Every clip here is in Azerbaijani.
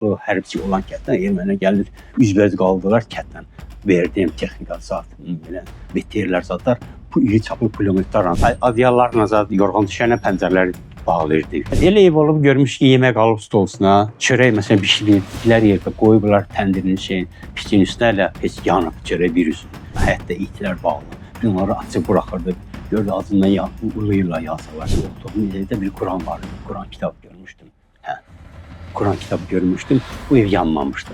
o hərbçi olan kənddən ermənilər gəlir, üzbəüz qaldılar kənddən. Verdim texnika zat, belə veterlər zatlar, bu iri çaplı pulemyotlarla, adyallarla zat yorğan düşənə pəncərələri bağlayırdı. Elə ev olub görmüş ki, yemək alıb stolsuna, çörək məsələn bişirdilər yerdə qoyublar təndirin piçin üstünə elə heç yanıb çörək bir üstü. Həyətdə itlər bağlı. Bunları açıb buraxırdı. Gördü ağzından uluyurlar yazsalar. Oturduğum yerdə bir Quran vardı. Quran kitabı görmüşdüm. Quran kitabı görmüşdüm. Bu ev yanmamışdı.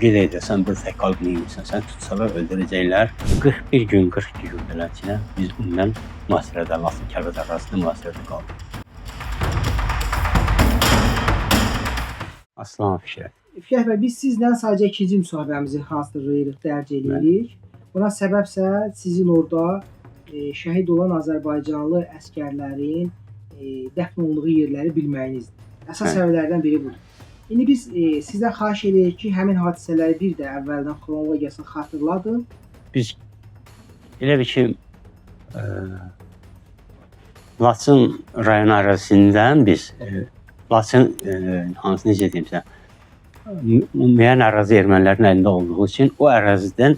Gedəydə sən burada tək qalıb neymişsən? Sən tutsalar öldürəcəklər. 41 gün, 42 gün beləçinə biz bundan mühasirədə, Laçın Kəlbəcər arasında mühasirədə qaldıq. Aslan Fikrət. Fikrət bəy, biz sizlə sadəcə ikinci müsahibəmizi hazırlayırıq, dərc edirik. Buna səbəbsə sizin orada şəhid olan Azərbaycanlı əskərlərin dəfn olunduğu yerləri bilməyinizdir. Əsas səbəblərdən biri budur. İndi biz sizdən xahiş edirik ki, həmin hadisələri bir də əvvəldən xronologiyasını xatırladın. Biz elə bir ki, Laçın rayon ərazisindən biz, Laçın, hansı necə deyim sizə, müəyyən ərazi ermənilərin əlində olduğu üçün o ərazidən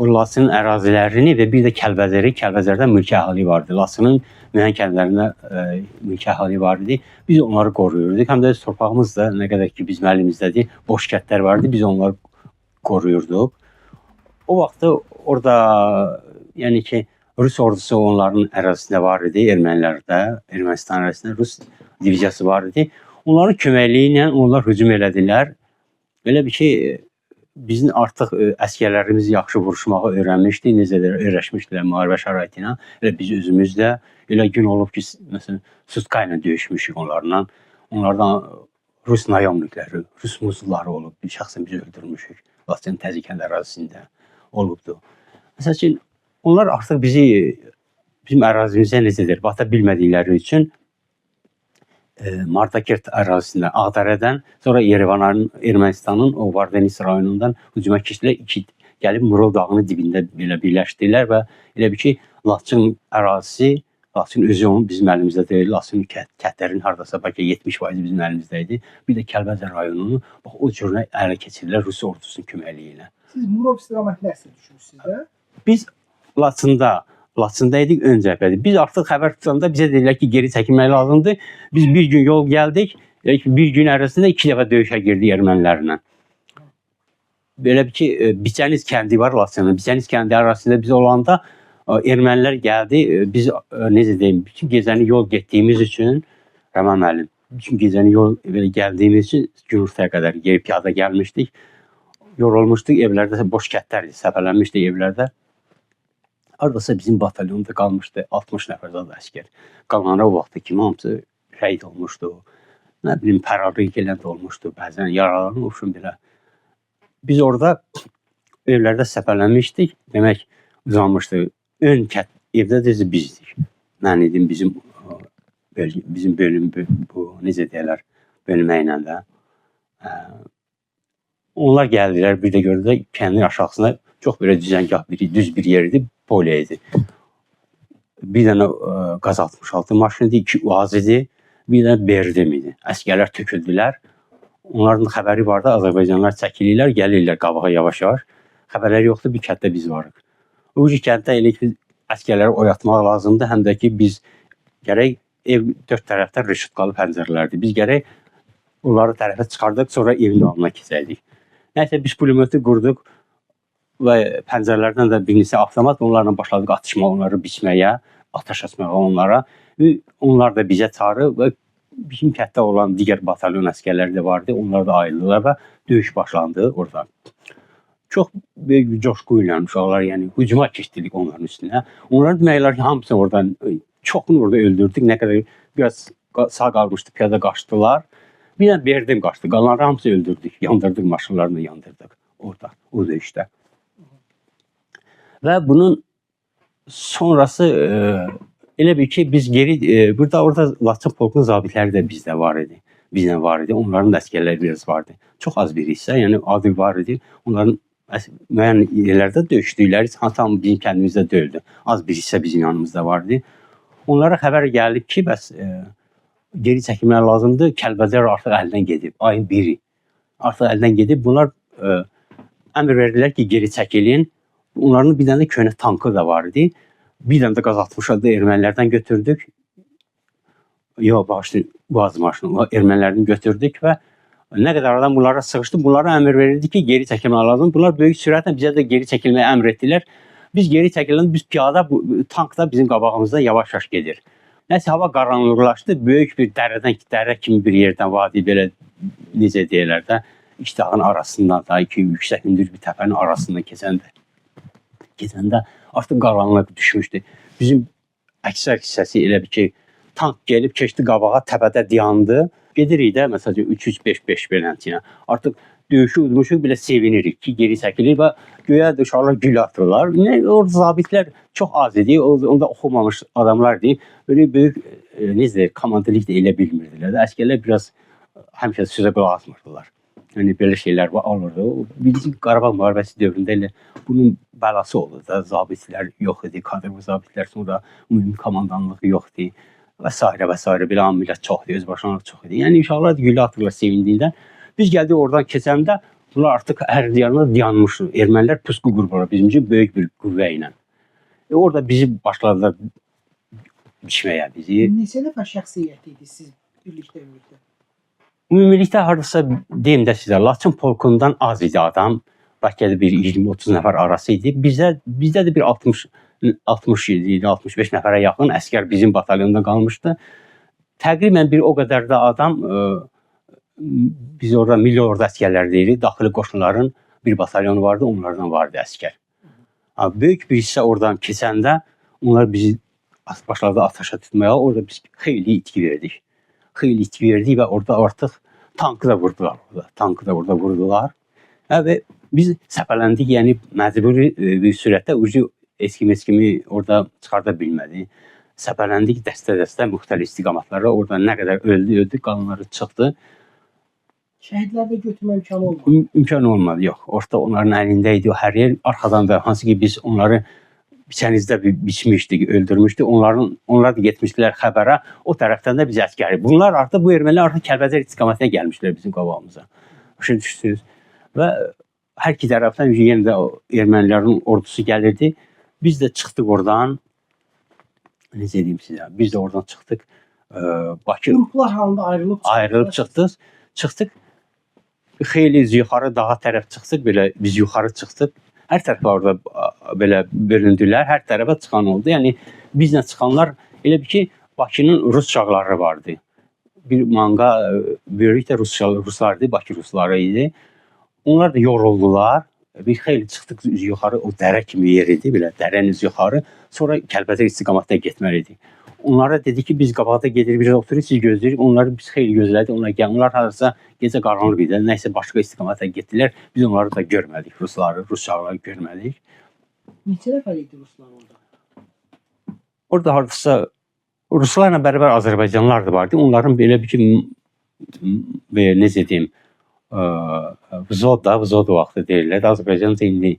o Laçın ərazilərini və bir də Kəlbəcəri, Kəlbəcərdə mülki əhali vardı. Laçının müəyyən kəndlərində mülki əhali vardı. Biz onları qoruyurduk. Həm də torpağımız da nə qədər ki bizim əlimizdədir, boş kəndlər vardı. Biz onları qoruyurduq. O vaxtda orada yəni ki Rus ordusu onların ərazisində var idi, ermənilərdə, Ermənistan ərazisində Rus diviziyası var idi. Onların köməkliyi ilə onlar hücum elədilər. Belə bir ki, bizim artıq əskərlərimiz yaxşı vuruşmağı öyrənmişdi, necə də öyrəşmişdilər müharibə şəraiti ilə. Elə biz özümüz də elə gün olub ki, məsələn, Sutka ilə döyüşmüşük onlarla. Onlardan Rus nayomnikləri, Rus muzulları olub. Bir şəxsən biz öldürmüşük. Laçın Təzikənd ərazisində olubdu. Məsəl üçün, onlar artıq bizim ərazimizə necədir, bata bilmədikləri üçün Mardakert ərazisindən, Ağdərədən, sonra Yerevanın, Ermənistanın o Vardenis rayonundan hücuma keçdilər. Gəlib Murov dağının dibində belə birləşdilər və elə bir ki, Laçın ərazisi, Laçın özü bizim əlimizdə deyil, Laçın kəndlərin haradasa bəlkə 70% bizim əlimizdə idi. Bir də Kəlbəcər rayonunu o cürünə ələ keçirdilər Rus ordusunun köməkliyi ilə. Siz Murov istiqamətində əsir düşmüşsünüz də? Biz Laçında idik, ön cəbhədir. Biz artıq xəbər tutanda bizə dedilər ki, geri çəkilmək lazımdır. Biz bir gün yol gəldik, bir gün ərzində 2 dəfə döyüşə girdik ermənilərlə. Belə bir ki, Biçəniz kəndi var Laçında. Biçəniz kəndi arasında biz olanda ermənilər gəldi. Biz, necə deyim, bütün gecəni yol getdiyimiz üçün, Rəman müəllim, bütün gecəni yol gəldiyimiz üçün günortaya qədər geri piyada gəlmişdik. Yorulmuşduq, evlərdə boş kətlərdi, səpələnmişdik evlərdə. Aradasa bizim batalyonda qalmışdı 60 nəfər zad əskər. Qalanlar o vaxtda kimi hamısı şəhid olmuşdu. Nə bilim, pərarlıq eləndə olmuşdu. Bəzən yaralanmışım belə. Biz orada evlərdə səpələnmişdik. Demək, uzanmışdı. Ön evdə də bizdik. Mən idim bizim bölüm, bu necə deyirlər, bölümə ilə də. Onlar gəldilər, bir də gördülər kəndin aşağısında çox belə düzəngah düz bir yer idi, polya idi. Bir dənə qaz 66 maşını idi, 2 UAZ idi, bir dənə Berdim idi. Əskərlər töküldülər. Onların xəbəri vardı, Azərbaycanlılar çəkilirlər, gəlirlər qabağa yavaş-yavaş. Xəbərləri yoxdur, bir kənddə biz varıq. O kənddə elə ki, əskərləri oyatmaq lazımdır, həm də ki, biz gərək ev 4 tərəfdən rışıtqalı pəncərələrdir. Biz gərək onları tərəfə çıxardıq, sonra evin dalına keçərdik. Nəysə, biz pulemyotu qurduq və pəncərələrdən də bir neçə avtomat, onlarla başladıq atışma, onları biçməyə, atəş açmağa onlara. Onlar da bizə çağırır və bizim kənddə olan digər batalyon əskərləri də vardı, onlar da ayrıldılar və döyüş başlandı orada. Çox böyük bir coşqu ilə uşaqlar, yəni hücuma keçdirdik onların üstünə. Onların deməklər ki, hamısını oradan, çoxunu orada öldürdük, nə qədər biraz sağ qalmışdı, piyada qaçdılar. Bir dənə Berdim qaçdı, qalanları hamısı öldürdük, yandırdıq, maşınlarını yandırdıq orada, o döyüşdə. Və bunun sonrası elə bir ki, biz geri, orada Laçın polkunun zabitləri də bizlə var idi. Bizlə var idi, onların da əskərləri biraz vardı. Çox az bir hissə, yəni adı var idi. Onların müəyyən yerlərdə döyüşdükləri, tam bizim kəndimizdə deyildi. Az bir hissə bizim yanımızda vardı. Onlara xəbər gəlib ki, bəs geri çəkilmək lazımdır. Kəlbəcər artıq əldən gedib. Ayın 1-i artıq əldən gedib. Bunlar əmr verdilər ki, geri çəkilin. Onların bir dənə də köhnə tankı da var idi. Bir dənə də Qaz-60 ermənilərdən götürdük. Yox, bağışlayın, Uaz maşını ermənilərdən götürdük və nə qədər adam bunlara sığışdı. Bunlara əmr verildi ki, geri çəkilmək lazım. Bunlar böyük sürətlə bizə də geri çəkilməyə əmr etdilər. Biz geri çəkiləndə biz piyada, tank da bizim qabağımızda yavaş-yavaş gedir. Nəsə hava qaranlıqlaşdı. Böyük bir dərə kimi bir yerdən vadi belə necə deyirlər də, iki dağın arasından da, iki yüksək hündür bir təpənin arasından keçəndə artıq qaranlıq düşmüşdü. Bizim əksər hissəsi elə bir ki, tank gəlib keçdi qabağa, təpədə dayandı. Gedirik də məsələn 3-3-5-5 beləncə. Artıq döyüşü udmuşuq, belə sevinirik ki, geri çəkilir və göyə uşaqlar gül atırlar. Orada zabitlər çox az idi, onda oxumamış adamlar idi. Böyle böyük necə komandirlik də elə bilmirdilər. Əsgərlər biraz həmişə sözə qulaq asmırdılar. Yəni belə şeylər olurdu. Birinci Qarabağ müharibəsi dövründə elə bunun bəlası oldu da. Zabitlər yox idi, kadr zabitlər, sonra ümumi komandanlığı yox idi və s. və s. Belə millət çox idi, özbaşınalıq çox idi. Yəni uşaqlar güllə atırlar sevindiyindən. Biz gəldik oradan keçəndə bunlar artıq hər yanında dayanmışdı. Ermənilər pusqu qurublar bizim üçün böyük bir qüvvə ilə. Orada bizi başladılar biçməyə bizi. Neçə nəfər şəxsiyyət idi siz birlikdə ümumilikdə? Ümumilikdə hardasa deyim də sizə, Laçın polkundan az idi adam. Bəlkə də bir 20-30 nəfər arası idi. Bizdə də bir 67 idi, 65 nəfərə yaxın əskər bizim batalyonda qalmışdı. Təqribən bir o qədər də adam biz orada milli ordu əskərləri deyirik. Daxili qoşunların bir batalyonu vardı, onlardan vardı əskər. Böyük bir hissə oradan keçəndə onlar bizi başladı ataşa tutmaya. Orada biz xeyli itki verdik. Və orada artıq tankı da vurdular. Tankı da orada vurdular. Və biz səpələndik, yəni məcburi bir sürətdə ucu eskimi orada çıxarda bilmədi. Səpələndik dəstə-dəstə müxtəlif istiqamətlərə. Orada nə qədər öldü, qalanları çıxdı. Şəhidlərdə götürmə imkanı olmadı? İmkan olmadı, yox. Orada onların əlində idi o hər yer. Arxadan da hansı ki biz onları biçənizdə biçmişdik, öldürmüşdük. Onlar da getmişdilər xəbərə. O tərəfdən də biz əskəri. Bunlar artıq, bu ermənilər artıq Kəlbəcər istiqamətinə gəlmişdilər bizim qabağımıza. Başa düşdünüz. Və hər iki tərəfdən yenə də ermənilərin ordusu gəlirdi. Biz də çıxdıq oradan. Necə deyim sizə? Biz də oradan çıxdıq. Bakı qruplar halında ayrılıb çıxdıq. Xeyli yuxarı dağa tərəf çıxdıq. Belə biz yuxarı çıxdıq. Hər tərəfə orada belə bölündülər. Hər tərəfə çıxan oldu. Yəni bizlə çıxanlar elə bir ki Bakının rus uşaqları vardı. Bir manqa böyük də ruslar idi, Bakı rusları idi. Onlar da yoruldular. Bir xeyli çıxdıq yuxarı, o dərə kimi yer idi, belə dərəniz yuxarı. Sonra Kəlbəcər istiqamətdə getməliydik. Onlara dedi ki, biz qabaqda gedirik, biz oturuq, siz gözləyirik. Onları biz xeyli gözlədik. Onlar hardasa gecə qaranlıq idi. Nəysə başqa istiqamətə getdilər. Biz onları da görmədik, rus uşaqları görmədik. Neçə nəfər idi ruslar orada? Orada hardasa ruslarla bərabər Azərbaycanlılar da vardı. Onların belə bir ki, necə deyim, vzod vaxtı deyirlər. Azərbaycanca indi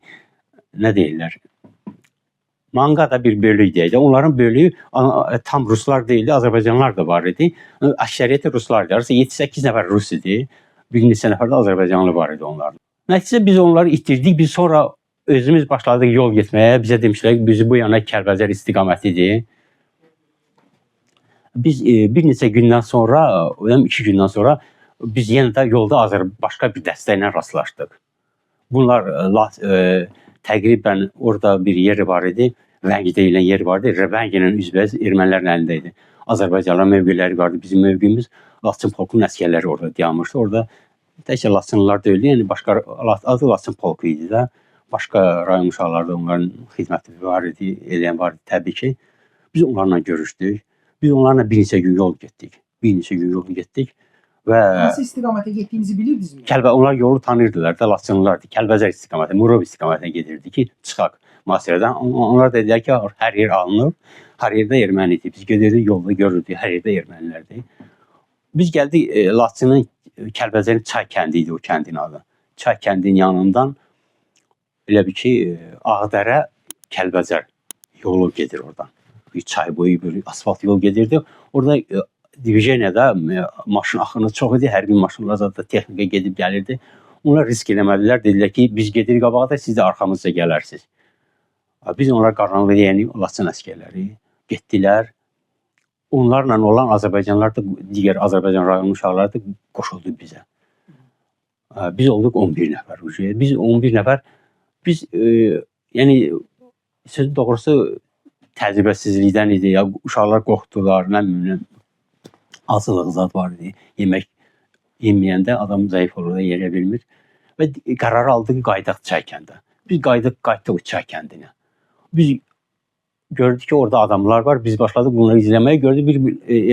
nə deyirlər? Manqa da bir bölük deyildi. Onların bölüyü tam ruslar deyildi, Azərbaycanlılar da var idi. Əksəriyyəti ruslar idi. 7-8 nəfər rus idi. Bir neçə nəfər də Azərbaycanlı var idi onların. Nəticədə biz onları itirdik. Biz sonra özümüz başladıq yol getməyə. Bizə demişlər ki, bizi bu yana Kəlbəcər istiqamətidir. Biz bir neçə gündən sonra, 2 gündən sonra biz yenə də yolda başqa bir dəstə ilə rastlaşdıq. Bunlar təqribən orada bir yer var idi. Vəngi deyilən yer vardı. Vənginin üzbəyiz ermənilərin əlində idi. Azərbaycanlıların mövqeləri vardı. Bizim mövqeyimiz Laçın polkunun əsgərləri orada dayanmışdı. Orada təkcə Laçınlılar deyildi. Yəni başqa adı Laçın polku idi də. Başqa rayon uşaqları da onların xidməti var idi, eləyən var idi təbii ki. Biz onlarla görüşdük. Biz onlarla bir neçə gün yol getdik. Və hansı istiqamətə getdiyinizi bilirdinizmi? Onlar yolu tanıyırdılar da, Laçınlılardı. Kəlbəcər istiqaməti, Murov istiqamətinə gedirdi ki, çıxaq mühasirədən. Onlar dedilər ki, hər yer alınır, hər yerdə erməni idi. Biz gedirdik, yolda görürdük, hər yerdə ermənilərdi. Biz gəldik Laçının, Kəlbəcərin Çay kəndi idi o kəndin adı. Çay kəndinin yanından elə bir ki, Ağdərə, Kəlbəcər yolu gedir oradan. Bir çay boyu, bir asfalt yol gedirdi. Orada divisioniyada maşın axını çox idi, hərbi maşınlar da texnika gedib gəlirdi. Onlar risk eləmədilər, dedilər ki, biz gedirik qabağa da siz də arxamızca gələrsiniz. Biz onlara qaranlıq deyənik, Laçın əsgərləri getdilər. Onlarla olan Azərbaycanlılar da, digər Azərbaycan rayonu uşaqları da qoşuldu bizə. Biz olduq 11 nəfər. Biz 11 nəfər, biz yəni sözün doğrusu təcrübəsizlikdən idi. Ya uşaqlar qorxdular, nə bilim, acılıq zad var idi. Yemək yeməyəndə adam zəif olur da yeyə bilmir. Və qərar aldıq, qaydaq Çaykəndə. Biz qayıtdıq Çaykəndinə. Biz gördük ki, orada adamlar var. Biz başladıq bunları izləməyə. Gördük bir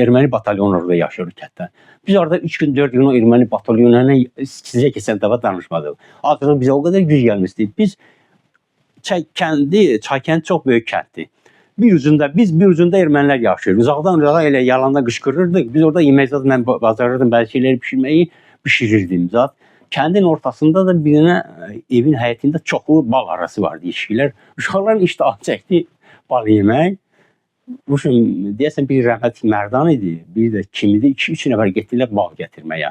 erməni batalyonu orada yaşıyor kənddə. Biz orada 3 gün, 4 gün o erməni batalyonuna sizə keçən dəfə danışmadıq. Artıq bizə o qədər güc gəlmişdi. Biz Çaykənd çox böyük kənddir. Biz bir ucunda ermənilər yaşayır. Uzaqdan uzağa elə yalanda qışqırırdıq. Biz orada yemək zat mən bacarırdım, bəzi şeyləri pişirirdim zat. Kəndin ortasında da bir dənə evin həyətində çoxlu bal arası vardı, yeşiklər. Uşaqların iştahı çəkdi bal yemək. Deyəsən bir rəhmətli Mərdan idi, bir də kim idi, 2-3 nəfər getdilər bal gətirməyə.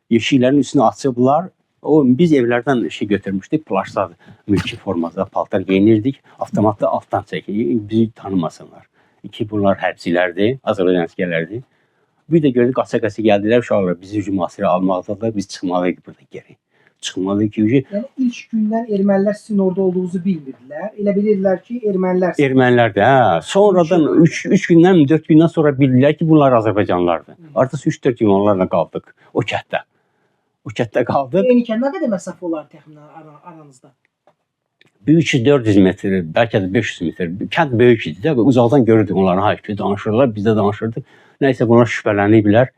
Yeşiklərin üstünü açıblar. Biz evlərdən götürmüşdük, plaşlar, mülki formada paltar geyinirdik, avtomatda altdan çəkirik, bizi tanımasınlar. Bunlar hərbçilərdir, Azərbaycan əsgərlərdir. Bir də gördük, qaça-qaça gəldilər, uşaqlar bizi mühasirə almaqdadır, biz çıxmalıyıq burada geri. Çıxmalıyıq ki, yəni ilk gündən ermənilər sizin orada olduğunuzu bilmirdilər. Elə bilirdilər ki, ermənilər. Ermənilərdir, hə. Sonradan 3 gündən, 4 gündən sonra bildilər ki, bunlar Azərbaycanlılardır. Artıq 3-4 gün onlarla qaldıq o kətdə. O kətdə qaldıq. Eynikən nə qədər məsafə olar təxminən aranızda? 300-400 metr, bəlkə də 500 metr. Kənd böyük idi də, uzaqdan görürdük onların hayki danışırlar, biz də danışırdıq. Nəysə bunlar şübhələniblər.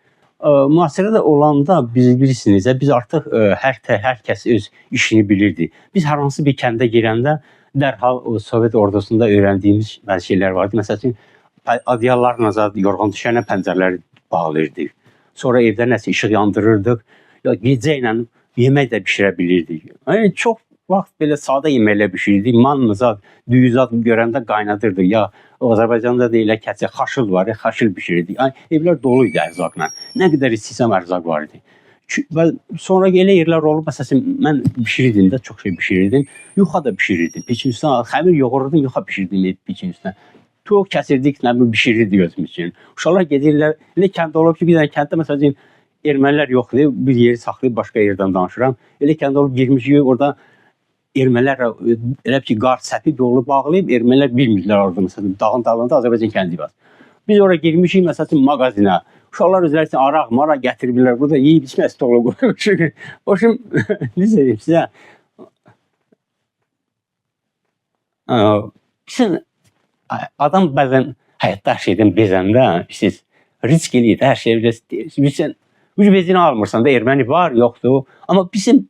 Mühasirədə olanda biz bilirsiniz, biz artıq hər kəs öz işini bilirdi. Biz hər hansı bir kəndə girəndə dərhal Sovet ordusunda öyrəndiyimiz şeylər vardı. Məsəl üçün, adyallarla, yorğan düşənə pəncərələri bağlayırdıq. Sonra evdə nəsə işıq yandırırdıq. Gecə ilə yemək də bişirə bilirdik. Yəni, çox vaxt belə sadə yeməklə bişirirdik. Manlı, düyüzad görəndə qaynadırdıq. Ya Azərbaycanda da elə kəsə xaşıl var, xaşıl bişirirdik. Evlər dolu idi ərzaqla. Nə qədər istəsəm ərzaq var idi. Və sonra elə yerlər olub, məsələn, mən bişirirdim də, çox şey bişirirdim. Yuxa da bişirirdim. Piçin üstünə xəmir yoğururdum, yuxa bişirdim piçin üstünə. Toyuq kəsirdik, nə bilim, bişirirdik özümüz üçün. Uşaqlar gedirlər, elə kənd olub ki, bir dənə kənddə, məsələn, ermənilər yoxdur, bir yeri saxlayıb başqa yerdən danışıram. Elə kənd olub girmişik, orada ermənilər elə ki, qar səpib yolu bağlayıb, ermənilər bilmirlər orada, məsələn, dağın dalında Azərbaycan kəndi var. Biz oraya girmişik, məsələn, mağazinə. Uşaqlar özləri üçün araq, maraq gətiriblər, burada yeyib içmə stolu qoymuşuq. Hoşum, necə deyim sizə? Adam bəzən həyatda hər şeydən bezəndə, risk eləyir, hər şey bilirsən, bezini almırsan da, erməni var, yoxdur. Amma bizim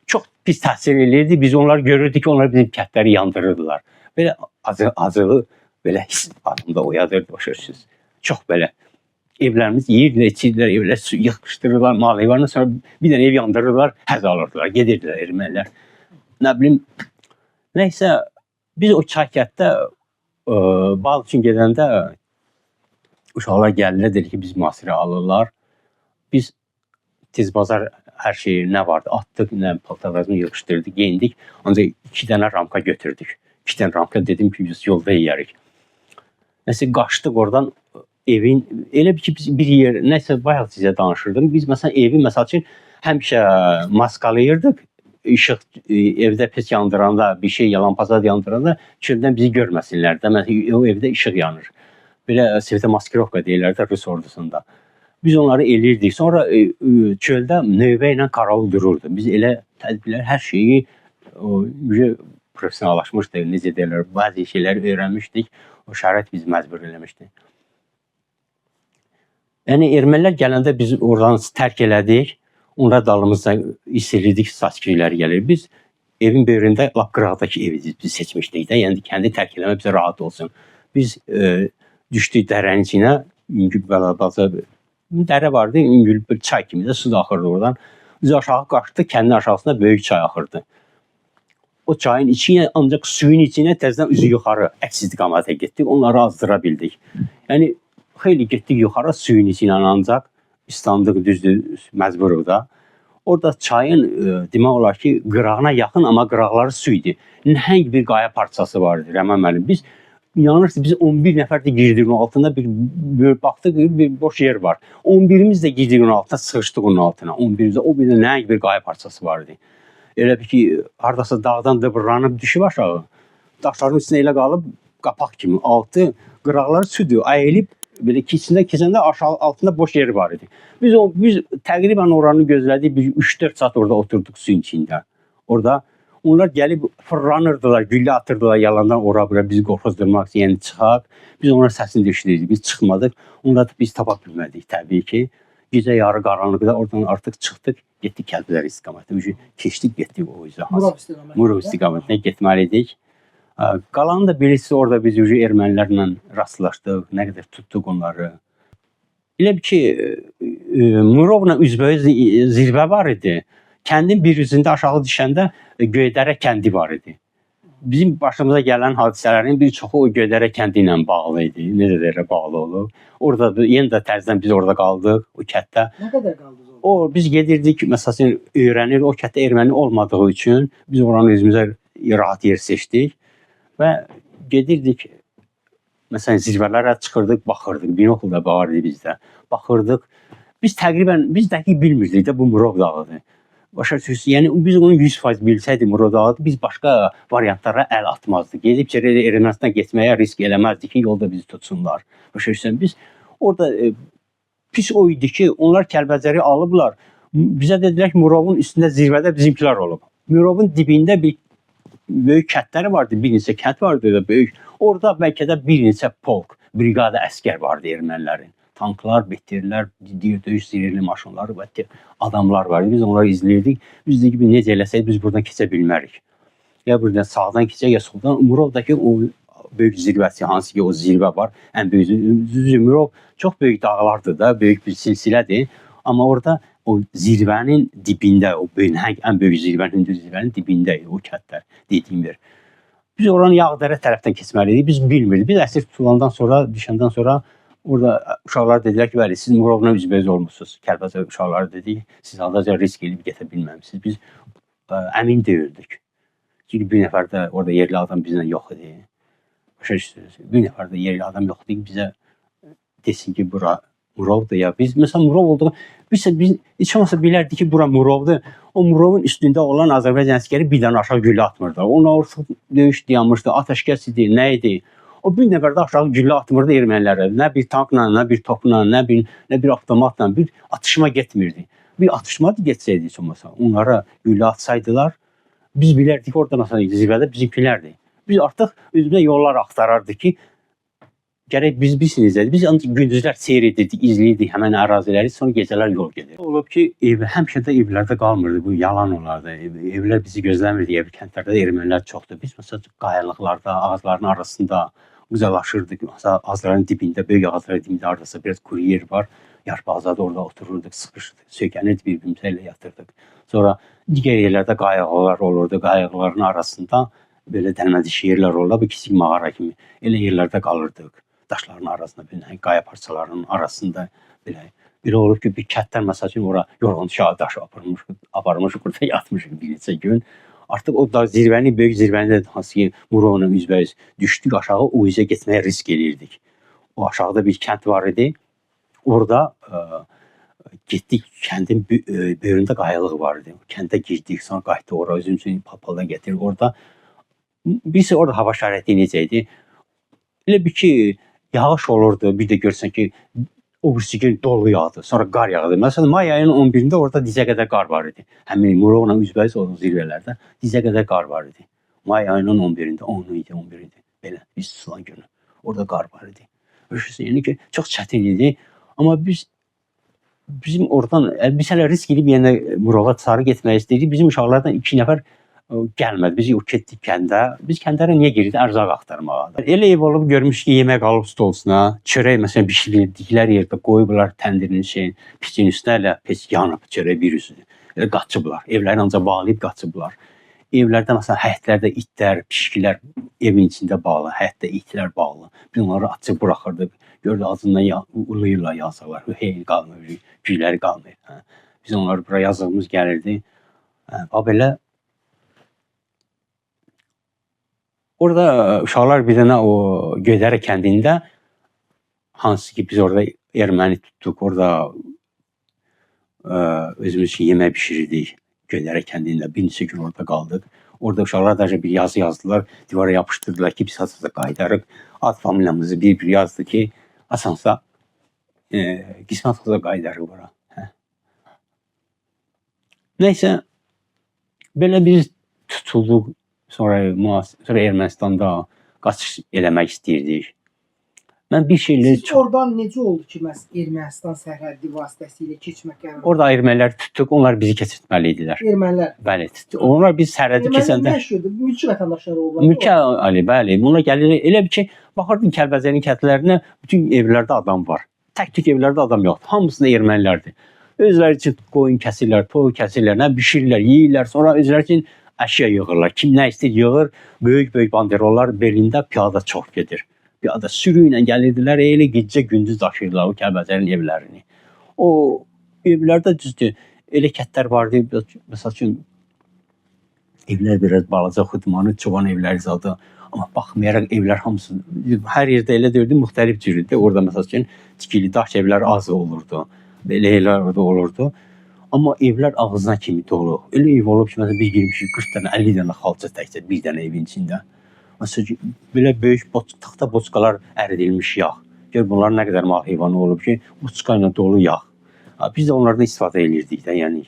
çox pis təsir eləyirdi. Biz onları görürdük ki, onlar bizim kətləri yandırırdılar. Belə acılı, belə hiss adamda oyadırdı, başarısız. Çox belə. Evlərimiz yeyirdilər, içirdilər, evlər su yıxışdırırlar, mal heyvanı, sonra bir dənə ev yandırırlar, həz alırdılar, gedirdilər ermənilər. Nə bilim, nəysə, biz o Çaykətdə bal üçün gedəndə uşaqlar gəldilər, dedi ki, biz mühasirə alırlar. Biz tez bazar hər şeyi nə vardı, atdıq, nə paltarlarımızı yığışdırdık, geyindik. Ancaq 2 dənə ramka götürdük. 2 dənə ramka dedim ki, biz yolda yeyərik. Nəsə qaçdıq oradan evin, elə ki, biz bir yer, nəsə bayaq sizə danışırdım. Biz məsələn evi, məsəl üçün, həmişə maskalayırdıq. İşıq evdə pes yandıranda, bir şey lampazad yandıranda çöldən bizi görməsinlər də. Məsələn, o evdə işıq yanır. Belə Sveta maskirovka deyirlər də Rus ordusunda. Biz onları eləyirdik. Sonra çöldə növbə ilə qaravul dururdu. Biz elə tədbirlər, hər şeyi professionallaşmışdı, necə deyirlər, bəzi şeyləri öyrənmişdik. O şərait bizi məcbur eləmişdi. Yəni, ermənilər gələndə biz oradan tərk elədik. Onlar dalımızda istəyirdik, saçkiləri gəlir. Biz evin böyründə, lap qıraqdakı evi biz seçmişdik də. Yəni, kəndi tərk eləmə bizə rahat olsun. Biz düşdük dərənin içinə, Üngül Balabaza dərə vardı, Üngül çay kimi də su da axırdı oradan. Biz aşağı qaçdıq, kəndin aşağısında böyük çay axırdı. O çayın içinə, ancaq suyun içinə təzədən üzü yuxarı əks istiqamətə getdik, onları azdıra bildik. Yəni, xeyli getdik yuxarı suyun içinə ancaq islandıq düzdür məcburuq da. Orada çayın demək olar ki qırağına yaxın amma qıraqları su idi. Nəhəng bir qaya parçası vardı Rəhman müəllim. Biz yanlış biz 11 nəfər də girdik onun altında bir baxdıq bir boş yer var. 11-imiz də girdik onun altına sıxışdıq onun altına. 11-imizdə o bir də nəhəng bir qaya parçası vardı. Elə bir ki hardasa dağdan dıbırlanıb düşüb aşağı. Daşların üstünə elə qalıb qapaq kimi altı qıraqları sudur. Əyilib belə keçəndə aşağı altında boş yer var idi. Biz təqribən oranı gözlədik. Bir 3-4 saat orada oturduq suyun içində. Orada onlar gəlib fırlanırdılar, güllə atırdılar yalandan ora-bura bizi qorxuzdurmaq üçün, yəni çıxaq. Biz onların səsini eşidirdik, biz çıxmadıq. Onları da biz tapa bilmədik təbii ki. Gecə yarı qaranlıqda oradan artıq çıxdıq, getdik Kəlbəcər istiqamətinə. Keçdik, getdik o üzə. Murov istiqamətinə getməliydik. Qalanı da birisi orada biz ermənilərlə rastlaşdıq, nə qədər tutduq onları. Elə bir ki, Murovla üzbəüz zirvə var idi. Kəndin bir üzündə aşağı düşəndə Göydərə kəndi var idi. Bizim başımıza gələn hadisələrin bir çoxu o Göydərə kəndi ilə bağlı idi. Necə deyirlər, bağlı olub. Orada yenə də təzədən biz orada qaldıq, o kətdə. Nə qədər qaldınız orada? O biz gedirdik, məsələn, öyrənir, o kətdə erməni olmadığı üçün biz oranı özümüzə rahat yer seçdik və gedirdik. Məsələn, zirvələrə çıxırdıq, baxırdıq. Binokul da var idi bizdə. Baxırdıq. Biz dəqiq bilmirdik də bu Murov dağıdır. Başa düşürsünüz. Yəni biz onu 100% bilsəydik Murov dağıdır, biz başqa variantlara əl atmazdıq. Gedib Ermənistana getməyə risk eləməzdik ki, yolda bizi tutsunlar. Başa düşürsünüz. Biz orada pis o idi ki, onlar Kəlbəcəri alıblar. Bizə dedilər ki, Murovun üstündə zirvədə bizimkilər olub. Murovun dibində bir böyük kətləri vardı, bir neçə kət vardı da böyük. Orada bəlkə də bir neçə polk, briqada əskər vardı ermənilərin. Tanklar, betirlər, döyüş zirehli maşınları və adamlar vardı. Biz onları izləyirdik. Biz dedik ki, necə eləsək biz buradan keçə bilmərik. Ya buradan sağdan keçək, ya soldan. Murovdakı o böyük zirvəsi, hansı ki o zirvə var, ən böyük Murov çox böyük dağlardır da, böyük bir silsilədir. Amma orada o zirvənin dibində, o ən böyük zirvənin dibində o kətlər dediyim yer. Biz oranı Yağdərə tərəfdən keçməliydik. Biz bilmirdik. Biz əsir tutulandan sonra, düşəndən sonra orada uşaqlar dedilər ki, bəli, siz Murovla üzbəüz olmuşsunuz. Kəlbəcər uşaqları dedik, siz haldaca risk edib getə bilməmişsiniz. Biz əmin deyildik. Çünki bir nəfər də orada yerli adam bizlə yox idi. Başa düşürsünüz. Bir nəfər də yerli adam yox idi ki, bizə desin ki, bura Murovdur ya. Biz məsələn Murov olduğu, biz heç olmasa bilərdik ki, bura Murovdur. O Murovun üstündə olan Azərbaycan əskəri bir dənə aşağı güllə atmırdı. Ona orta döyüş dayanmışdı, atəşkəs idi, nə idi? O bir nəfər də aşağı güllə atmırdı ermənilərə. Nə bir tankla, nə bir topla, nə bir avtomatla bir atışma getmirdi. Bir atışma da getsəydi heç olmasa, onlara güllə atsaydılar, biz bilərdik orada məsələn zirvədə bizimkilərdir. Biz artıq özümüzə yollar axtarardıq ki, gərək biz bilsinizdir. Biz ancaq gündüzlər seyr edirdik, izləyirdik həmən əraziləri, sonra gecələr yol gedir. Olub ki, həmişə də evlərdə qalmırdı, bu yalan olardı. Evlər bizi gözləmirdi, ev kəndlərdə ermənilər çoxdur. Biz məsələn qayalıqlarda, ağacların arasında uzalaşırdıq. Məsələn, ağacların dibində, böyük ağacların dibində hardasa biraz kuru yer var. Yarpaqzada orada otururduq, sıxışdıq, söykənirdik, bir-birimizə ilə yatırdıq. Sonra digər yerlərdə qayıqlar olurdu, qayıqların arasında belə dəlmədiş yerlər olurdu, bu kiçik mağara kimi. Elə yerlərdə qalırdıq. Daşların arasında, belə qaya parçalarının arasında belə olub ki, bir kətlər məsələn ora yorğun daşı aparmış, burada yatmışıq bir neçə gün. Artıq o da zirvənin, böyük zirvəndə hansı ki Murovla üzbəüz düşdük aşağı, o üzə getməyə risk eləyirdik. O aşağıda bir kənd var idi. Orada getdik, kəndin böyründə qayalıq var idi. Kəndə girdik, sonra qayıtdıq ora, özüm üçün paldan gətirdik. Orada birisi orada hava şəraiti necə idi? Elə bir ki, yağış olurdu, bir də görsən ki, o birisi gün dolu yağdı, sonra qar yağdı. Məsələn, may ayının 11-də orada dizə qədər qar var idi. Həmin Murovla üzbəüz olan zirvələrdə dizə qədər qar var idi. May ayının 11-də, 10 idi, 11 idi. Belə, biz tutulan günü. Orada qar var idi. Yəni ki, çox çətin idi. Amma bizim oradan, biz hələ risk edib yenə Murova sarı getmək istəyirdik. Bizim uşaqlardan 2 nəfər gəlmədi. Biz getdik kəndə. Biz kəndlərə niyə girdik? Ərzaq axtarmağa. Elə ev olub görmüş ki, yemək qalıb stolsuna. Çörək məsələn bişirildiklər yerdə qoyublar təndirin pisin üstünə elə pis yanıb çörək bir üzüdür. Elə qaçıblar. Evləri ancaq bağlayıb qaçıblar. evlərdə məsələn həyətlərdə itlər, pişkilər evin içində bağlı, həyətdə itlər bağlı. Biz onları açıq buraxırdıq. Gördük acından uluyurlar yazıqlar. Hey qalmır, güləri qalmır. Hə. Biz onları bura yazığımız gəlirdi. Hə, belə orada uşaqlar bir dənə o Göydərə kəndində hansı ki biz orada erməni tutduq. Orada özümüz üçün yemək bişirirdik. Göydərə kəndində bir neçə gün orada qaldıq. Orada uşaqlar da bir yazı yazdılar. Divara yapışdırdılar ki biz hansısa qaytarıq. Ad familiyamızı bir yazdı ki asansa qismət olsa qaytarıq bura. Hə. Nəysə belə biz tutulduq. Sonra Ermənistanda qaçış eləmək istəyirdik. Mən bir şeyləri Siz oradan necə oldu ki, Ermənistan sərhəddi vasitəsilə keçmək qərarı? Orada erməniləri tutduq, onlar bizi keçirtməli idilər. Ermənilər. Bəli, tutduq. Onlar biz sərhədi keçəndə Ermənilər nə işləyirdi? Mülki vətəndaşları olurlar. mülki ali, bəli. Bunlar gəlir elə bir ki, baxırdın Kəlbəcərin kəndlərinə, bütün evlərdə adam var. Tək-tük evlərdə adam yoxdur. Hamısında ermənilərdir. Özləri üçün qoyun kəsirlər, toy kəsirlər, nə bişirirlər, yeyirlər, sonra özləri üçün əşya yığırlar. Kim nə istəyir yığır. Böyük banderollar Berlində piyada çox gedir. Piyada sürü ilə gəlirdilər, elə gecə gündüz daşıyırlar o Kəlbəcərin evlərini. O evlərdə düzdür, elə kətlər vardı, məsəl üçün evlər biraz balaca, xudmanı, çoban evləri zadı. Amma baxmayaraq evlər hamısı, hər yerdə elə deyirdi, müxtəlif cürdür. Orada məsəl üçün tikili daş evlər az olurdu. Belə evlər orada olurdu. Amma evlər ağzına kimi dolu. Elə ev olub ki, məsələn, biz girmişik 40 dənə, 50 dənə xalça təkcə bir dənə evin içində. Məsələn, belə böyük taxta boçkalar əridilmiş yağ. Gör bunlar nə qədər mal heyvanı olub ki, boçka ilə dolu yağ. Biz də onlardan istifadə edirdik də, yəni.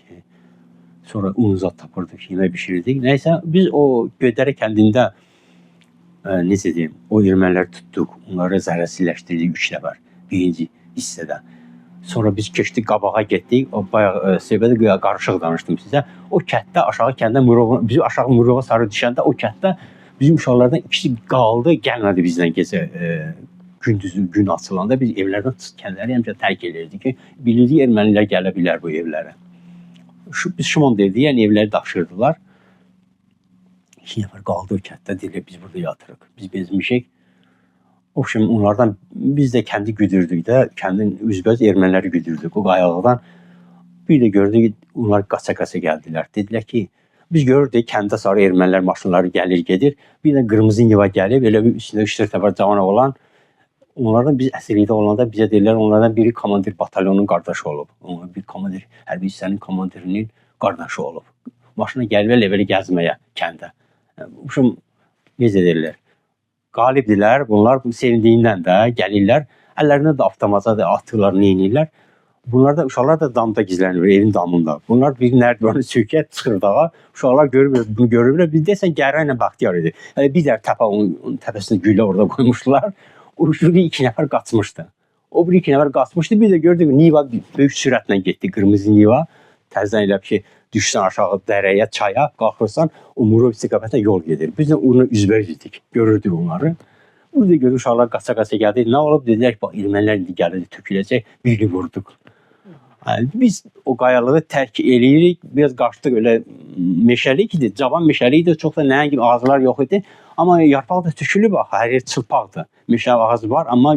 Sonra un zad tapırdıq, yemək bişirirdik. Nəysə, biz o Göydərə kəndində necə deyim, o erməniləri tutduq, onları zərərsizləşdirdik 3 nəfər birinci hissədə. Sonra biz keçdik, qabağa getdik. O bayaq söhbədə qarışıq danışdım sizə. O kənddə aşağı kəndə bizi aşağı Murova sarı düşəndə o kənddə bizim uşaqlardan ikisi qaldı, gəlmədi bizdən gecə gün açılanda biz evlərdən kəndləri həmişə tərk edirdik ki, bilirdik ermənilər gələ bilər bu evlərə. Biz Şimon dedik, yəni evləri daşırdılar. 2 nəfər qaldı o kənddə, deyirlər biz burada yatırıq. Biz bezmişik. O şimdi onlardan biz də kəndi güdürdük də, kəndin üzbəz erməniləri güdürdük o qayalıqdan. Bir də gördük, onlar qaça-qaça gəldilər. Dedilər ki, biz görürdük kəndə sarı ermənilər maşınları gəlir, gedir. Bir də qırmızı Niva gəlib, elə bir üstündə 3-4 nəfər cavan olan. Onlardan biz əsirlikdə olanda bizə deyirlər, onlardan biri komandir batalyonun qardaşı olub. Bir komandir, hərbi hissənin komandirinin qardaşı olub. Maşına gəlib elə gəzməyə kəndə. Uşum, necə deyirlər? Qalibdilər, bunlar sevindiyindən də gəlirlər. Əllərində də avtomazadır, atırlar, neynirlər. Bunlar da uşaqlar da damda gizlənir, evin damında. Bunlar bir nərdivanı sökər, çıxır dağa. Uşaqlar görürlər, biz desən Gərra ilə Baxtiyar idi. Bir də onun təpəsində güllə orada qoymuşdular. O 2 nəfər qaçmışdı. O 2 nəfər qaçmışdı. Bir də gördük Niva böyük sürətlə getdi, qırmızı Niva. Təzdən elə ki, düşsən aşağı dərəyə, çaya, qalxırsan, o Murov istiqamətə yol gedir. Biz də ona üzbəyiz idik, görürdük onları. Burada görür uşaqlar qaça-qaça gəldi. Nə olub? Dedilər ki, ermənilər indi gəlirdi, töküləcək, birini vurduq. Biz o qayalığı tərk eləyirik, biraz qaçdıq, elə meşəlik idi, cavan meşəlik idi, çox da nəyin kimi ağaclar yox idi. Amma yarpaq da tökülüb, hər yer çılpaqdır. Meşə ağacı var, amma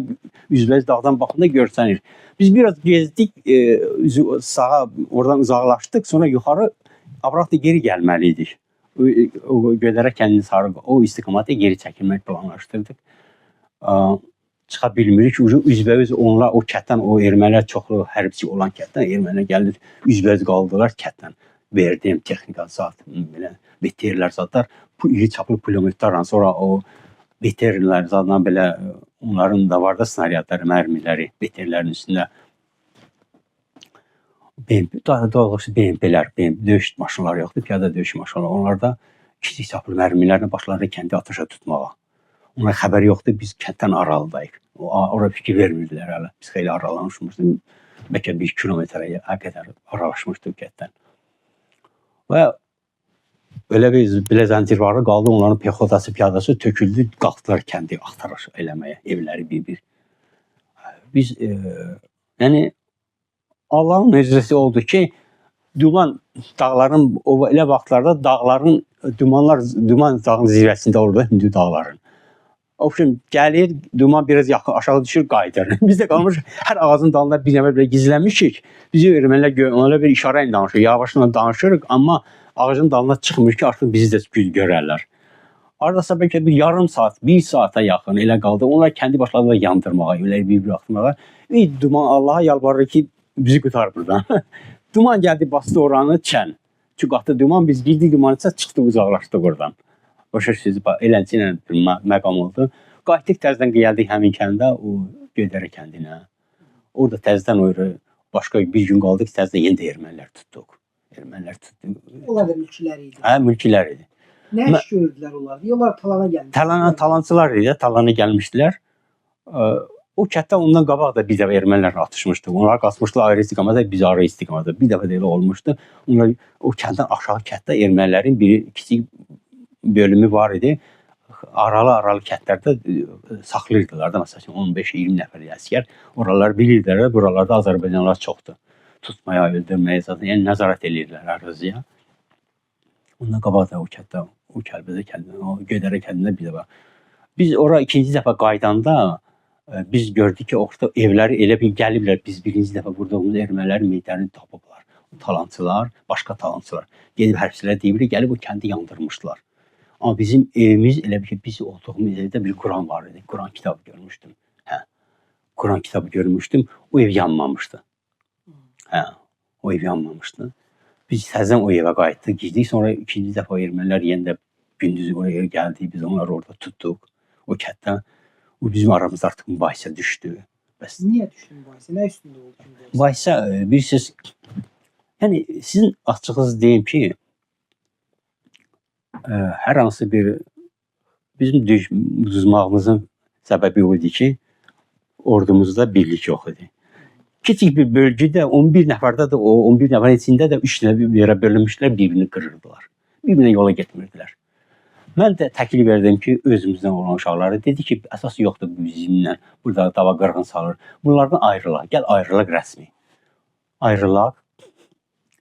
üzbəyiz dağdan baxında görsənir. Biz biraz gezdik, sağa, oradan uzaqlaşdıq, sonra yuxarı abraq da geri gəlməliydik. O Göydərə kəndini sarı, o istiqamətə geri çəkilmək planlaşdırdıq. Çıxa bilmirik, üzbəyiz onlar, o kətdən, o ermənilər çoxlu hərbçi olan kətdən, ermənilər gəlir, üzbəyiz qaldılar kətdən. Verdim texnika zat, belə veterlər zatlar, iri çaplı pulemyotlarla, sonra o veterlər zatla belə, onların da var da snaryadları, mərmiləri, veterlərin üstündə. Doğrusu BMP-lər, döyüş maşınları yoxdur, piyada döyüş maşınları, onlar da kiçik çaplı mərmilərlə başlarında kəndi atışa tutmağa. Ona xəbər yoxdur, biz kənddən aralıdayıq. Oraya fikir vermirdilər hələ. Biz xeyli aralanmışmışdıq. Bəlkə 1 kilometrəyə qədər aralaşmışdıq kənddən. Və elə bir zəncir varı qaldı, onların pexotası, piyadası töküldü, qalxdılar kəndi axtarış eləməyə, evləri bir-bir. Biz, yəni, Allahın möcüzəsi oldu ki, Duman dağların o elə vaxtlarda dağların duman dağın zirvəsində oldu Hündü dağların. Obşim gəlir, duman biraz yaxın aşağı düşür, qayıdır. Biz də qalmış hər ağacın dalında bir nəfər belə gizlənmişik. Bizi ermənilər onlara bir işarə ilə danışır, yavaşla danışırıq, amma ağacın dalına çıxmır ki, artıq bizi də görərlər. Aradasa bəlkə bir yarım saat, 1 saata yaxın elə qaldı. Onlar kəndi başladılar yandırmağa, elə bir axtırmağa. Duman Allaha yalvarır ki, bizi qurtar buradan. Duman gəldi, bastı oranı çən. Çünki qatı duman, biz girdik dumanı isə çıxdıq, uzaqlaşdıq oradan. Başa sözü eləncə ilə bir məqam oldu. Qayıtdıq təzədən gəldik həmin kəndə, o Göydərə kəndinə. Orada təzədən başqa bir gün qaldıq, təzədən yenə də ermənilər tutduq. Ermənilər tutduq. Onlar da mülklər idi. Hə, mülklər idi. Nə iş gördülər onlar? Yoxlar talana gəlmişdilər. Talancılar idi, talana gəlmişdilər. O kətdə ondan qabaq da bir dəfə ermənilər atışmışdı. Onlar qaçmışdılar ayrı istiqamətdə, biz ayrı istiqamətdə. Bir dəfə də elə olmuşdu. Onlar o kənddən aşağı kətdə ermənilərin bir kiçik bölümü var idi. Aralı kətlərdə saxlayırdılar da, məsələn 15-20 nəfər əsgər. Oraları bilirdilər, buralarda Azərbaycanlılar çoxdur. Tutmaya, öldürməyə, yəni nəzarət edirdilər əraziyə. Ondan qabaq da o kətdə, o Kəlbəzə kəndindən, o Göydərə kəndindən bir dəfə. Biz ora ikinci dəfə qaydanda biz gördük ki, orada evləri elə bir gəliblər. Biz birinci dəfə burada olduğumuz ermənilərin meyitlərini tapıblar. Talançılar, başqa talançılar. Gedib hərbçilər deyilir, gəlib o kəndi yandırmışdılar. Amma bizim evimiz elə bir ki, biz olduğumuz evdə bir Quran var idi. Quran kitabı görmüşdüm. Hə. Quran kitabı görmüşdüm. O ev yanmamışdı. Hə. O ev yanmamışdı. Biz təzədən o evə qayıtdıq, girdik. Sonra ikinci dəfə ermənilər yenə də gündüz oraya gəldi. Biz onları orada tutduq. O kətdən. O bizim aramızda artıq mübahisə düşdü. Bəs niyə düşdü mübahisə? Nə üstündə oldu? Mübahisə bilirsiniz, yəni sizin açıqınızı deyim ki, hər hansı bir bizim düzmağımızın səbəbi o idi ki, ordumuzda birlik yox idi. Kiçik bir bölgədə 11 nəfərdə də o 11 nəfərin içində də 3 yerə bölünmüşlər, bir-birini qırırdılar. Bir-birinə yola getmirdilər. Mən də təklif verdim ki, özümüzdən olan uşaqları dedi ki, əsas yoxdur bizimlə, burada dava qırğın salır. Bunlardan ayrılaq, gəl ayrılaq rəsmi. Ayrılaq.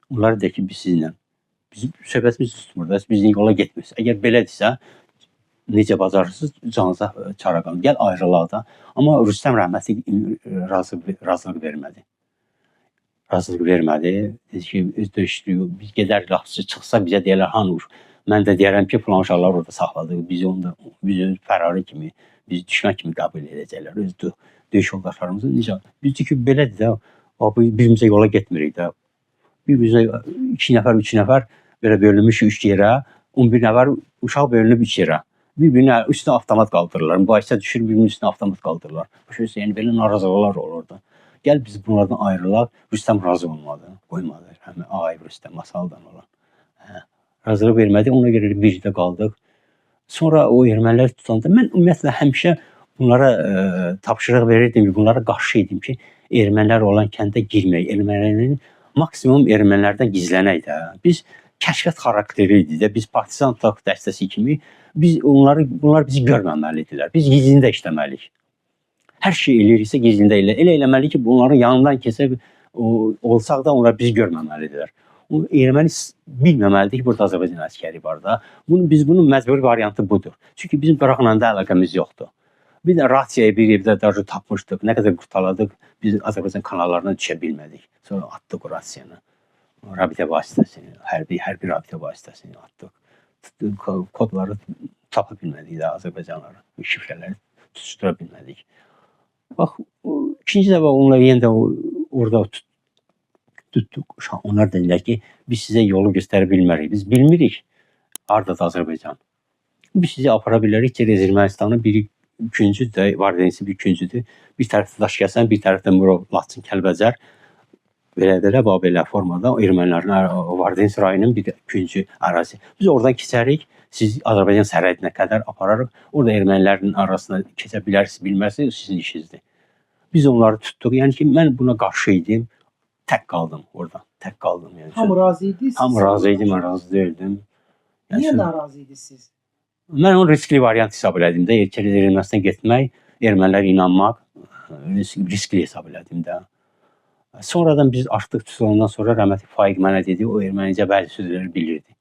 Onlar deyir ki, biz sizinlə. Bizim söhbətimiz tutmur da, biz yola getmirsiniz. Əgər belədirsə, necə bacarırsınız, canınıza çara qalın. Gəl ayrılaq da. Amma Rüstəm rəhmətli razılıq vermədi. Razılıq vermədi. Dedi ki, öz döyüşlüyü, biz gedərik, lafçı çıxsa bizə deyərlər, hanı mən də deyərəm ki, falan uşaqlar orada saxladıq. Bizi fərari kimi, bizi düşmən kimi qəbul edəcəklər. Öz döyüş yoldaşlarımızı necə? Biz deyik ki, belədir də, birimizə yola getmirik də. Birimizə 2 nəfər, 3 nəfər belə bölünmüş 3 yerə, 11 nəfər uşaq bölünüb 3 yerə. Bir-birinin üstünə avtomat qaldırırlar. Mübahisə düşür, bir-birinin üstünə avtomat qaldırırlar. Yəni belə narazılıqlar olur orada. Gəl biz bunlardan ayrılaq. Rüstəm razı olmadı, qoymadı. Həmin Ağayev Rüstəm Masaldan olan. Razılıq vermədi, ona görə birdə qaldıq. Sonra o ermənilər tutanda mən ümumiyyətlə həmişə bunlara tapşırıq verirdim ki, bunlara qarşı idim ki, ermənilər olan kəndə girmək, ermənilərin maksimum ermənilərdən gizlənək də. Biz kəşfiyyat xarakteri idi də, biz partizan dəstəsi kimi bunlar bizi görməməlidirlər. Biz gizlində işləməliyik. Hər şey eləyirsə gizlində elə eləməli ki, bunların yanından keçə olsaq da onlar bizi görməməlidirlər. Erməni bilməməlidir ki, burada Azərbaycan əskəri var da. Bunun məcburi variantı budur. Çünki bizim Qıraqla da əlaqəmiz yoxdur. Bir də rasiyayı bir evdə darca tapmışdıq. Nə qədər qurtaladık, biz Azərbaycan kanallarına düşə bilmədik. Sonra atdıq o rasiyanı. Rabitə vasitəsini, hərbi rabitə vasitəsini atdıq. Kodları tapa bilmədik də Azərbaycanları. Şifrələri tutuşdura bilmədik. Bax, ikinci dəfə onlar yenə də orada tutduq. Onlar dedilər ki, biz sizə yolu göstərə bilmərik. Biz bilmirik hardadır Azərbaycan. Biz sizi apara bilərik ki, Ermənistanın biri üçüncüdür, Vardenisi bir üçüncüdür. Bir tərəfdə Daşkəsən, bir tərəfdə Murov, Laçın, Kəlbəcər. Belə formada ermənilərin Vardens rayonunun bir üçüncü ərazi. Biz oradan keçərik, siz Azərbaycan sərhədinə qədər apararıq. Orada ermənilərin arasına keçə bilərsiniz, bilmərsiniz, sizin işinizdir. Biz onları tutduq. Yəni ki, mən buna qarşı idim. Tək qaldım orada. Tək qaldım. Yəni. Hamı razı idi? Hamı razı idi, mən razı deyildim. Niyə narazı idiniz? Mən onu riskli variant hesab elədim də. Ermənistan getmək, ermənilər inanmaq riskli hesab elədim də. Sonradan biz artıq tutulandan sonra rəhmətli Faiq mənə dedi, o ermənicə bəzi sözləri bilirdi.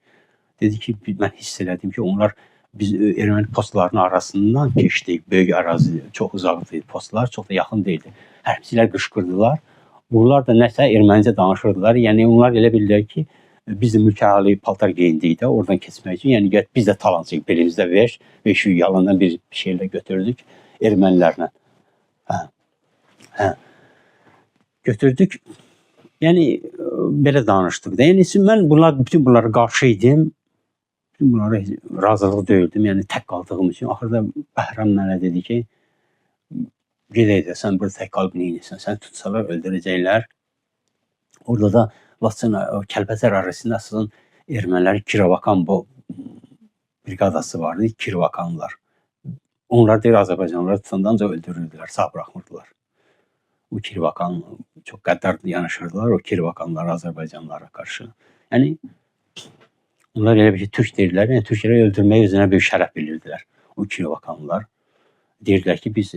Dedi ki, mən hiss elədim ki, onlar biz erməni postlarının arasından keçdik. Böyük ərazi, çox uzaqdı postlar, çox da yaxın deyildi. Hərbçilər qışqırdılar. Bunlar da nəsə ermənicə danışırdılar. Yəni onlar elə bildilər ki, biz də mülki paltar geyindik də oradan keçmək üçün. Yəni biz də talancıyıq, belimizdə və şu yalandan bir şeylə götürdük ermənilərlə. Hə. Götürdük. Yəni belə danışdıq da. Yəni mən bütün bunlara qarşı idim. Bütün bunlara razılıq döyüldüm. Yəni tək qaldığım üçün. Axırda Bəhram mənə dedi ki, gedək də sən burada tək qalıb neynirsən? Sən tutsalar öldürəcəklər. Orada da Laçın Kəlbəcər arasında aslında ermənilər Kirovakan bu briqadası vardı. Kirovakanlar. Onlar deyir Azərbaycanlıları tutandan ancaq öldürürdülər, sağ buraxmırdılar. O Kirovakan çox qəddar yanaşırdılar o Kirovakanlara, Azərbaycanlılara qarşı. Yəni onlar elə bir ki, Türk deyirlər. Yəni Türkləri öldürməyi özünə bir şərəf bilirdilər. O Kirovakanlılar deyirdilər ki, biz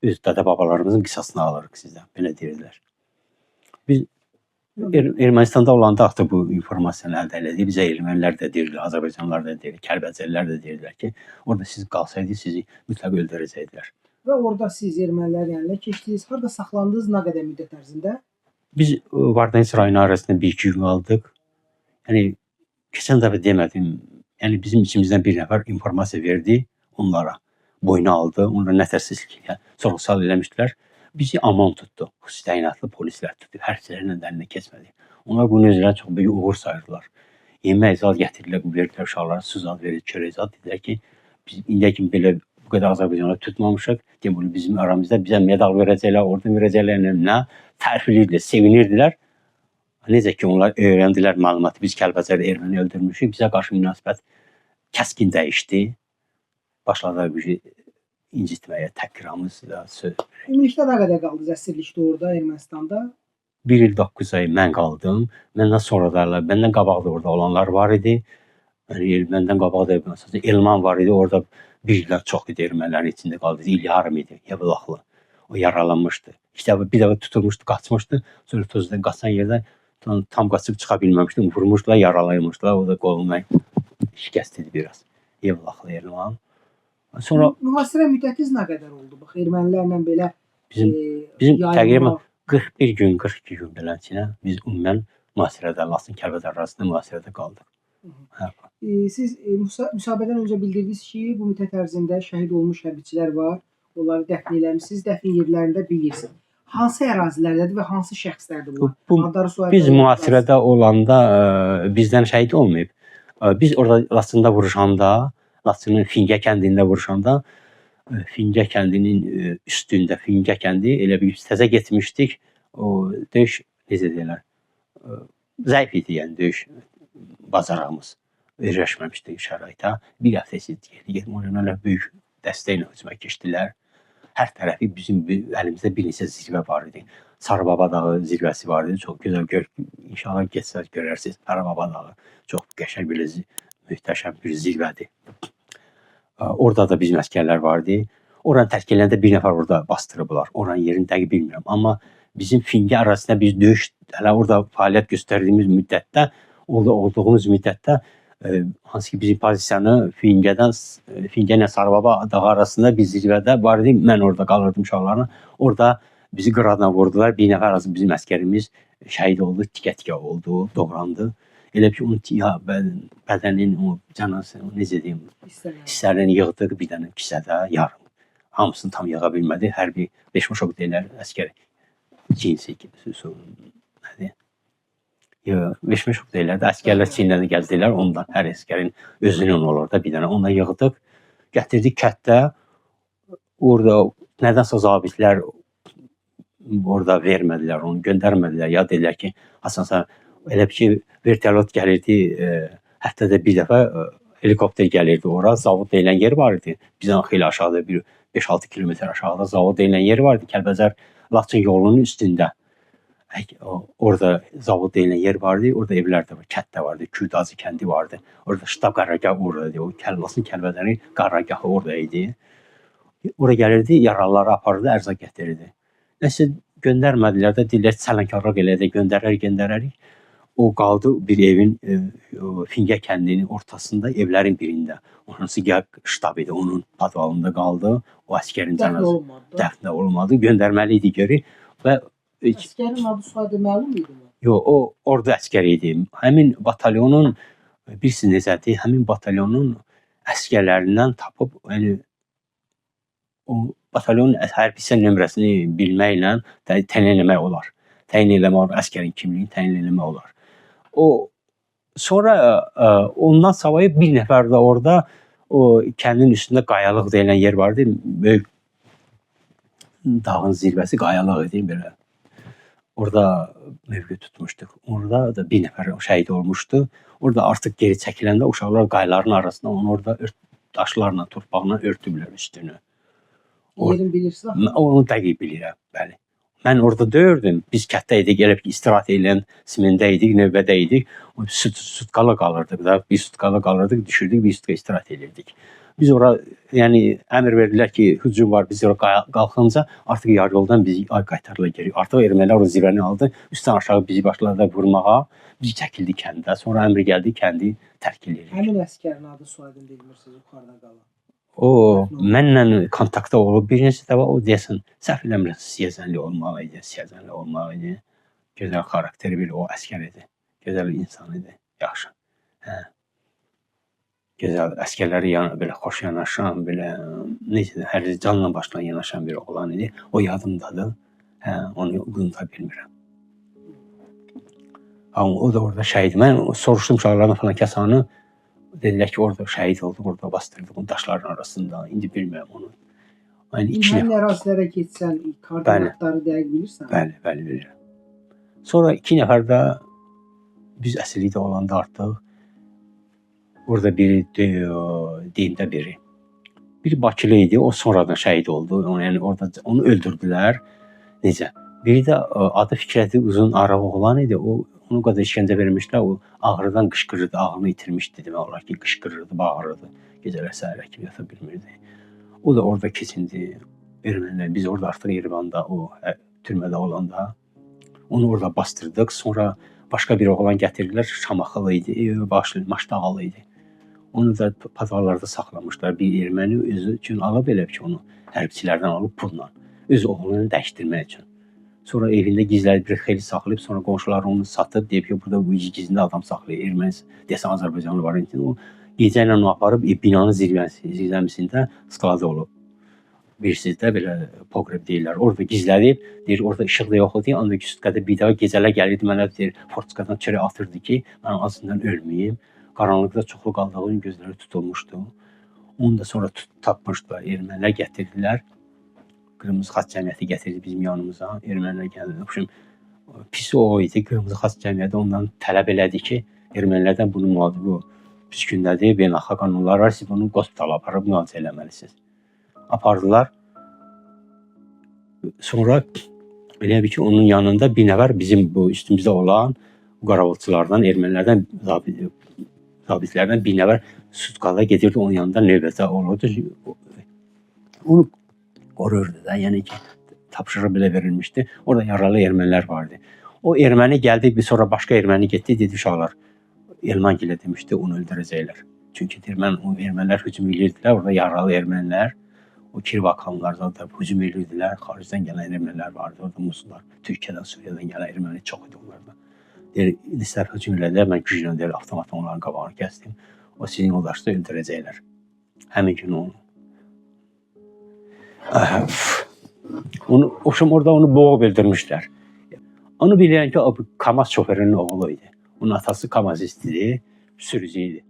öz dədə babalarımızın qisasını alırıq sizdən. Belə deyirdilər. Biz Ermənistanda olanda artıq bu informasiyanı əldə elədik. Bizə ermənilər də deyirlər, Azərbaycanlılar da deyirlər, Kəlbəcərlər də deyirlər ki, orada siz qalsaydınız sizi mütləq öldürəcəkdilər. Və orada siz ermənilərin əlinə keçdiniz. Harada saxlandınız, nə qədər müddət ərzində? Biz Vardaniç rayonu arasında 1-2 gün qaldıq. Yəni keçən dəfə demədim. Yəni bizim içimizdən bir nəfər informasiya verdi onlara. Boynu aldı. Onlara nətərsizlik, sorğu-sual eləmişdilər. Bizi aman tutdu. Xüsusi təyinatlı polislər tutdu. Hərbçilərin əlinə keçmədi. Onlar bunu özləri çox böyük uğur sayırdılar. Yemək zad gətirdilər, verdilər uşaqlara, su zad verir, çörək zad. Dedilər ki, biz indiyə kimi belə bu qədər Azərbaycanlıları tutmamışıq. Deməli bizim aramızda bizə medal verəcəklər, orden verəcəklər, nə tərifləyirdilər, sevinirdilər. Necə ki onlar öyrəndilər məlumatı, biz Kəlbəcərdə erməni öldürmüşük, bizə qarşı münasibət kəskin dəyişdi. Başladılar bir incitməyə, təhqiramiz söz. Ümumilikdə nə qədər qaldınız əsirlikdə orada Ermənistanda? 1 il 9 ay mən qaldım. Məndən sonra da, məndən qabaq da orada olanlar var idi. Yəni məndən qabaq da məsələn Elman var idi. Orada bir illər çox idi ermənilərin içində qaldı. İl yarım idi, Yevlaxlı. O yaralanmışdı. İşte bir dəfə tutulmuşdu, qaçmışdı. Sonra tozdan qaçan yerdə tam qaçıb çıxa bilməmişdi. Vurmuşdular, yaralaymışdılar. O da qolundan şikəst idi biraz. Yevlaxlı Elman. Sonra mühasirə müddətiniz nə qədər oldu? Bax, ermənilərlə belə bizim təqribən 41 gün, 42 gün beləsinə biz ümumən mühasirədə, Laçın Kəlbəcər arasında mühasirədə qaldıq. Siz müsahibədən öncə bildirdiniz ki, bu müddət ərzində şəhid olmuş hərbiçilər var. Onları dəfn eləmişsiniz, dəfn yerlərində bilirsiniz. Hansı ərazilərdədir və hansı şəxslərdir bunlar? Biz mühasirədə olanda bizdən şəhid olmayıb. Biz orada Laçında vuruşanda, Laçının Fingə kəndində vuruşanda, Fingə kəndinin üstündə Fingə kəndi elə bir təzə getmişdik. O döyüş necə deyirlər? Zəif idi yəni döyüş bacarığımız. Öyrəşməmişdik şəraitə. Bir həftə getdik. Onlar böyük dəstəklə hücuma keçdilər. Hər tərəfi bizim əlimizdə bir neçə zirvə var idi. Sarıbaba dağı zirvəsi var idi. Çox gözəl inşallah getsəz görərsiniz. Sarıbaba dağı çox qəşəng bir möhtəşəm bir zirvədir. Orada da bizim əsgərlər vardı. Oranı tərk edəndə bir nəfər orada bastırıblar. Oranın yerini dəqiq bilmirəm. Amma bizim Fingə arasında biz döyüş, hələ orada fəaliyyət göstərdiyimiz müddətdə, olduğumuz müddətdə, hansı ki bizim pozisiyanı Fingə ilə Sarıbaba dağı arasında bir zirvədə var idi. Mən orada qalırdım uşaqlarla. Orada bizi qıradına vurdular. Bir nəfər arası bizim əsgərimiz şəhid oldu, tikə-tikə oldu, doğrandı. Elə ki, onun bədənin, o canası, necə deyim, hissələrini yığdıq bir dənə kisədə, yarım. Hamısını tam yığa bilmədi. Hər bir beşmişok deyilər, əskər cinsi nədir? Beşmişok deyilər də, əskərlər çinlərini gəzdilər ondan. Hər əskərin özünün olur da bir dənə. Ondan yığdıq, gətirdik kətdə. Orada nədənsə zabitlər orada vermədilər, onu göndərmədilər. Ya dedilər ki, asansa elə bir ki, vertolyot gəlirdi, hətta da bir dəfə helikopter gəlirdi ora, zavod deyilən yer var idi. Bizdən xeyli aşağıda, 5-6 kilometr aşağıda zavod deyilən yer var idi. Kəlbəcər Laçın yolunun üstündə. Orada zavod deyilən yer vardı, orada evlər də var, kənd də vardı, Kürdazı kəndi vardı. Orada ştab qarargahı oradaydı, o Laçın Kəlbəcərin qarargahı orada idi. Ora gəlirdi, yaralıları aparırdı, ərzaq gətirirdi. Nəsə göndərmədilər də, deyirlər sələmkarlıq eləyəcək, göndərərik. O qaldı bir evin, Fingə kəndinin ortasında, evlərin birində. Hansı ki ştab idi, onun podvalında qaldı. O əsgərin cənazəsi dəfn olmadı. Göndərməli idi geri və Əsgərin adı soyadı məlum idi mi? yox, o ordu əsgəri idi. Həmin batalyonun bilirsiniz necədir? Həmin batalyonun əsgərlərindən tapıb, yəni o batalyonun hərbi hissə nömrəsini bilməklə təyin eləmək olar. Təyin eləmək olar, əsgərin kimliyini təyin eləmək olar. O sonra ondan savayı bir nəfər də orada o kəndin üstündə qayalıq deyilən yer vardı. Böyük dağın zirvəsi qayalıq idi belə. Orada mövqe tutmuşduq. Orada da bir nəfər şəhid olmuşdu. Orada artıq geri çəkiləndə uşaqlar qayaların arasında onu orada daşlarla, torpaqla örtüblər üstünü. Yerin bilirsiniz? Onu dəqiq bilirəm, bəli. Mən orada döyürdüm. Biz kətdə idik, elə bir istirahət edən simində idik, növbədə idik. Sutkalı qalırdıq da. Bir sutkalı qalırdıq, düşürdük, bir sutka istirahət edirdik. Biz ora, yəni əmr verdilər ki, hücum var, biz ora qalxınca artıq yarı yoldan bizi qaytardılar geri. Artıq ermənilər o zirvəni aldı, üstdən aşağı bizi başladılar vurmağa. Biz çəkildik kəndə. Sonra əmr gəldi, kəndi tərk edirik. Həmin əsgərin adı soyadını bilmirsiniz, yuxarıda qalan. O mənlə kontaktda olub bir neçə dəfə, o deyəsən səhv eləmirəmsə Siyəzənli olmalı idi. Gözəl xarakteri bir o əsgər idi. Gözəl insan idi, yaxşı. Hə. Gözəl əsgərləri belə xoş yanaşan, belə necə hər canla başla yanaşan bir oğlan idi. O yadımdadır. Hə, onu unuda bilmirəm. O da orada şəhid. Mən soruşdum uşaqlarına falan kəsanı. Dedilər ki, orada şəhid oldu, orada bastırdı bu daşların arasında. İndi bilmirəm onu. Həmin ərazilərə getsən, koordinatları dəqiq bilirsən? Bəli, bilirəm. Sonra 2 nəfər də biz əsirlikdə olanda artıq orada biri deyimdə biri. Biri Bakılı idi, o sonradan şəhid oldu. Yəni orada onu öldürdülər. Necə? Biri də adı Fikrəti uzun araq oğlan idi. Onu qədər işgəncə vermişlər, o ağrıdan qışqırırdı, ağrını itirmişdi demək olar ki, qışqırırdı, bağırırdı. Gecələr səhərə kimi yata bilmirdi. O da orada keçindi. Ermənilər, biz orada artıq Yerevanda, o türmədə olanda onu orada bastırdıq. Sonra başqa bir oğlan gətirdilər, Şamaxılı idi, Maşdağalı idi. Onu da podvallarda saxlamışlar. Bir erməni özü üçün alıb elə ki, onu hərbçilərdən alıb pulla. Öz oğlunu dəyişdirmək üçün. Sonra evində gizlədib bir xeyli saxlayıb, sonra qonşuları onu satıb, deyib ki, burada bu gizlində adam saxlayır. Erməni desən Azərbaycanlı var idi. O gecə ilə onu aparıb binanın zirvəmisində sklada olub. Bilirsiniz də belə pogreb deyirlər. Orada gizlədib, deyir orada işıq da yox idi. Ancaq üstədə bir daha gecələr gəlirdi mənə deyir, fortskadan çörək atırdı ki, mən azından ölməyim. Qaranlıqda çoxlu qaldığının gözləri tutulmuşdu. Onu da sonra tapmışdılar. Ermənilər gətirdilər. Qırmızı Xaç Cəmiyyəti gətirdi bizim yanımıza. Ermənilər gəldi. Pisi o idi. Qırmızı Xaç Cəmiyyəti ondan tələb elədi ki, ermənilərdən bunun müvafiqi pis gündədir, beynəlxalq qanunlar var, siz bunu hospitala aparıb müalicə eləməlisiniz. Apardılar. Sonra elə bir ki, onun yanında bir nəfər bizim bu üstümüzdə olan qaravolçulardan, ermənilərdən, zabitlərdən bir nəfər sutkada gedirdi, onun yanında növbəti olurdu. Onu qorurdu da, yəni ki, tapşırıq belə verilmişdi. Orada yaralı ermənilər vardı. O erməni gəldi, bir sonra başqa erməni getdi, dedi uşaqlar, Elmangilə demişdi, onu öldürəcəklər. Çünki ermənilər hücum edirdilər, orada yaralı ermənilər, o Kirvakanlarda da hücum edirdilər, xaricdən gələn ermənilər vardı, orada Musullar, Türkiyədən, Suriyadan gələn erməni çox idi onlarda. Deyir, istər hücum edilər, mən güclə deyir, avtomatla onların qabağını kəsdim, o sizin yoldaşda öldürəcəklər. Həmin gün onu. Orada onu boğub öldürmüşlər. Onu bilirəm ki, o Kamaz şoförünün oğlu idi. Onun atası Kamazist idi, sürücü idi.